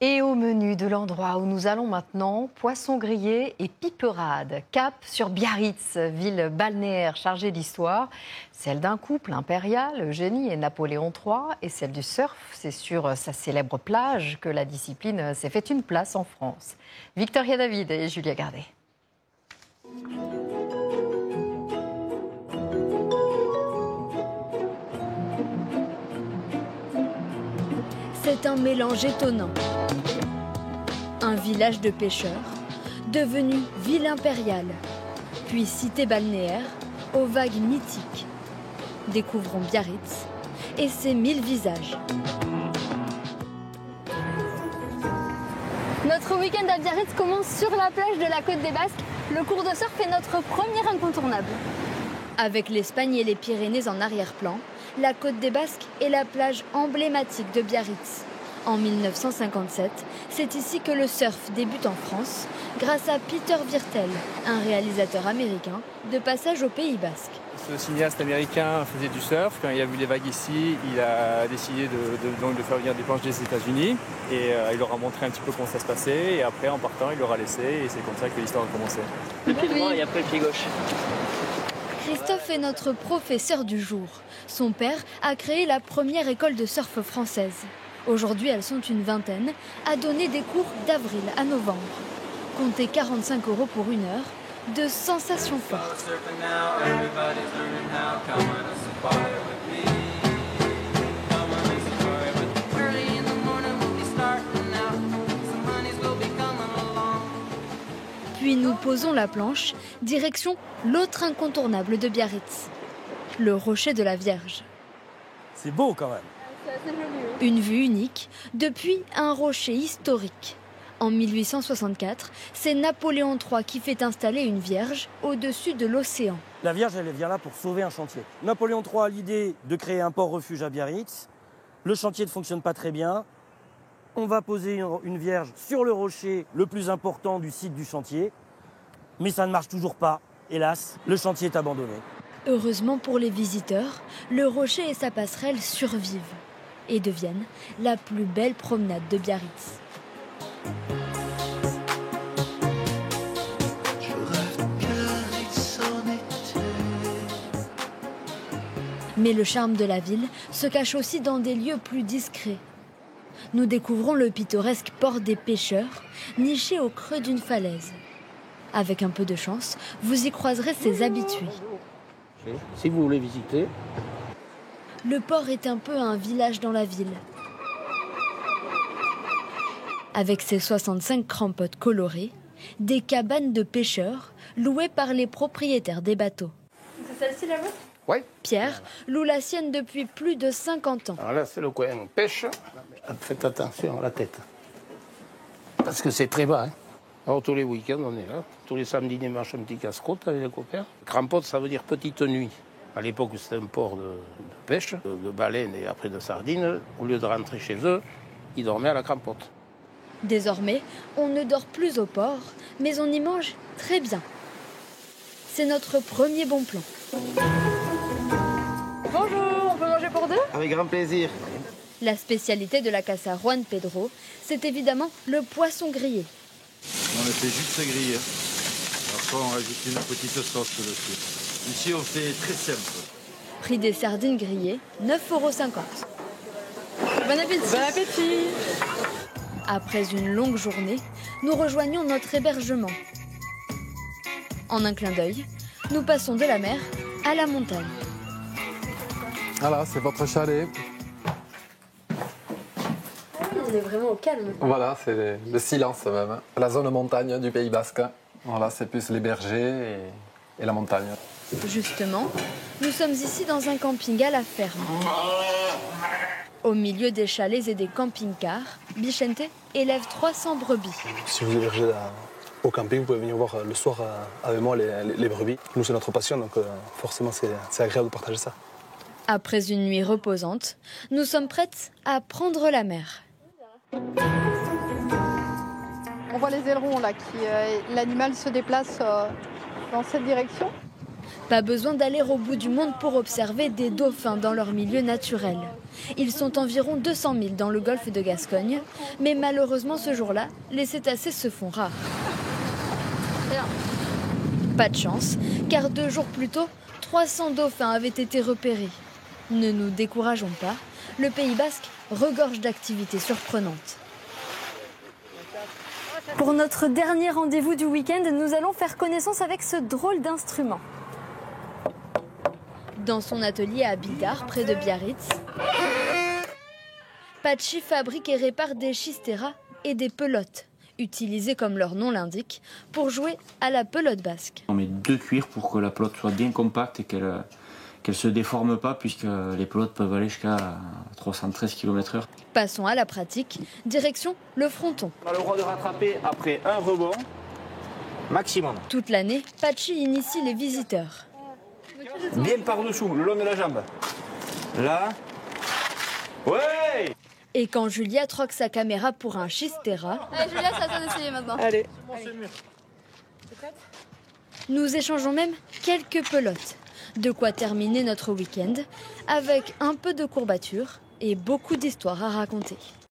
Et au menu de l'endroit où nous allons maintenant, poisson grillé et piperade. Cap sur Biarritz, ville balnéaire chargée d'histoire. Celle d'un couple impérial, Eugénie et Napoléon III, et celle du surf. C'est sur sa célèbre plage que la discipline s'est fait une place en France. Victoria David et Julia Gardet. C'est un mélange étonnant. Un village de pêcheurs, devenu ville impériale, puis cité balnéaire, aux vagues mythiques. Découvrons Biarritz et ses 1000 visages. Notre week-end à Biarritz commence sur la plage de la Côte des Basques. Le cours de surf est notre premier incontournable. Avec l'Espagne et les Pyrénées en arrière-plan, la Côte des Basques est la plage emblématique de Biarritz. En 1957, c'est ici que le surf débute en France, grâce à Peter Wirtel, un réalisateur américain de passage au Pays Basque. Ce cinéaste américain faisait du surf. Quand il a vu les vagues ici, il a décidé de faire venir des planches des États-Unis et il leur a montré un petit peu comment ça se passait. Et après, en partant, il leur a laissé et c'est comme ça que l'histoire a commencé. Le pied droit et après le pied gauche. Christophe est notre professeur du jour. Son père a créé la première école de surf française. Aujourd'hui, elles sont une vingtaine, à donner des cours d'avril à novembre. Comptez 45 € pour une heure, de sensations fortes. Puis nous posons la planche, direction l'autre incontournable de Biarritz, le rocher de la Vierge. C'est beau quand même. C'est assez joli, oui. Une vue unique depuis un rocher historique. En 1864, c'est Napoléon III qui fait installer une vierge au-dessus de l'océan. La Vierge, elle vient là pour sauver un chantier. Napoléon III a l'idée de créer un port-refuge à Biarritz. Le chantier ne fonctionne pas très bien. On va poser une vierge sur le rocher le plus important du site du chantier. Mais ça ne marche toujours pas. Hélas, le chantier est abandonné. Heureusement pour les visiteurs, le rocher et sa passerelle survivent et deviennent la plus belle promenade de Biarritz. Mais le charme de la ville se cache aussi dans des lieux plus discrets. Nous découvrons le pittoresque port des pêcheurs, niché au creux d'une falaise. Avec un peu de chance, vous y croiserez ses habitués. Si vous voulez visiter. Le port est un peu un village dans la ville. Avec ses 65 crampottes colorées, des cabanes de pêcheurs louées par les propriétaires des bateaux. C'est celle-ci là-bas ? Oui. Pierre loue la sienne depuis plus de 50 ans. Alors là, c'est le coin pêche. Faites attention à la tête. Parce que c'est très bas. Hein. Alors tous les week-ends, on est là. Tous les samedis, dimanches, un petit casse-croûte avec les copains. Crampotte, ça veut dire petite nuit. À l'époque, c'était un port de pêche, de baleines et après de sardines. Au lieu de rentrer chez eux, ils dormaient à la crampotte. Désormais, on ne dort plus au port, mais on y mange très bien. C'est notre premier bon plan. Bonjour, on peut manger pour deux ? Avec grand plaisir. La spécialité de la Casa Juan Pedro, c'est évidemment le poisson grillé. On le fait juste griller. Après, on rajoute une petite sauce dessus. Ici, on fait très simple. Prix des sardines grillées, 9,50 €. Bon appétit. Bon appétit. Après une longue journée, nous rejoignons notre hébergement. En un clin d'œil, nous passons de la mer à la montagne. Voilà, c'est votre chalet. On est vraiment au calme. Voilà, c'est le silence même. La zone montagne du Pays Basque. Voilà, c'est plus les bergers et la montagne. Justement, nous sommes ici dans un camping à la ferme. Au milieu des chalets et des camping-cars, Bichente élève 300 brebis. Si vous hébergez au camping, vous pouvez venir voir le soir avec moi les brebis. Nous, c'est notre passion, donc forcément, c'est agréable de partager ça. Après une nuit reposante, nous sommes prêtes à prendre la mer. On voit les ailerons là, l'animal se déplace dans cette direction. Pas besoin d'aller au bout du monde pour observer des dauphins dans leur milieu naturel. Ils sont environ 200 000 dans le golfe de Gascogne, mais malheureusement ce jour-là, les cétacés se font rares. Pas de chance, car 2 jours plus tôt, 300 dauphins avaient été repérés. Ne nous décourageons pas, le Pays Basque regorge d'activités surprenantes. Pour notre dernier rendez-vous du week-end, nous allons faire connaissance avec ce drôle d'instrument. Dans son atelier à Bidar, près de Biarritz, Patxi fabrique et répare des chisteras et des pelotes, utilisées comme leur nom l'indique, pour jouer à la pelote basque. On met 2 cuirs pour que la pelote soit bien compacte et qu'elle ne se déforme pas, puisque les pelotes peuvent aller jusqu'à 313 km/h. Passons à la pratique, direction le fronton. On a le droit de rattraper après un rebond maximum. Toute l'année, Patxi initie les visiteurs. Bien par-dessous, le long de la jambe. Là. Ouais! Et quand Julia troque sa caméra pour un chistera, Allez Julia, c'est à toi d'essayer maintenant. Allez. nous échangeons même quelques pelotes. De quoi terminer notre week-end avec un peu de courbature et beaucoup d'histoires à raconter.